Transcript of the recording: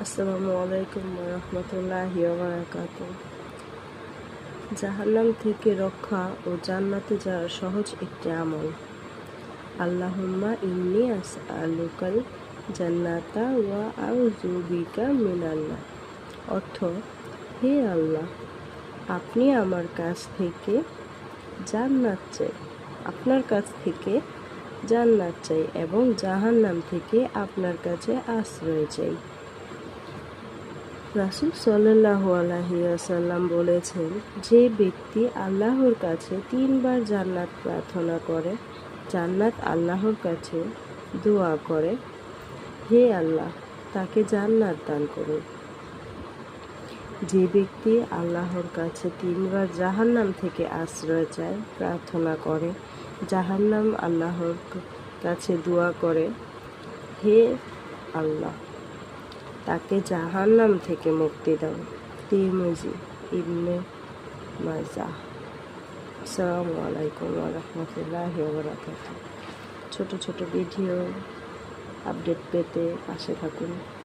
আসসালামু আলাইকুম ওয়া রাহমাতুল্লাহি ওয়া বারাকাতুহু। জাহান্নাম থেকে রক্ষা ও জান্নাতে যাওয়ার সহজ একটি আমল। আল্লাহুম্মা ইন্নী আসআলুকাল জান্নাতা ওয়া আউযু বিকা মিনান নার। অর্থ, হে আল্লাহ, আপনি আমার কাছ থেকে জান্নাত চাই, আপনার কাছ থেকে জান্নাত চাই এবং জাহান্নাম থেকে আপনার কাছে আশ্রয় চাই। রাসূল সাল্লাল্লাহু আলাইহি ওয়াসাল্লাম বলেছেন, যে ব্যক্তি আল্লাহর কাছে 3 বার জান্নাত প্রার্থনা করে, জান্নাত আল্লাহর কাছে দোয়া করে, হে আল্লাহ, তাকে জান্নাত দান করুন। যে ব্যক্তি আল্লাহর কাছে 3 বার জাহান্নাম থেকে আশ্রয় চায়, প্রার্থনা করে, জাহান্নাম আল্লাহর কাছে দোয়া করে, হে আল্লাহ, তাকে জাহান্নাম থেকে মুক্তি দাও। তিরমিজি, ইবনে মাজাহ। আসসালামু আলাইকুম ওয়া রাহমাতুল্লাহি ওয়া বারাকাতুহু। ছোট ছোট ভিডিও আপডেট পেতে পাশে থাকুন।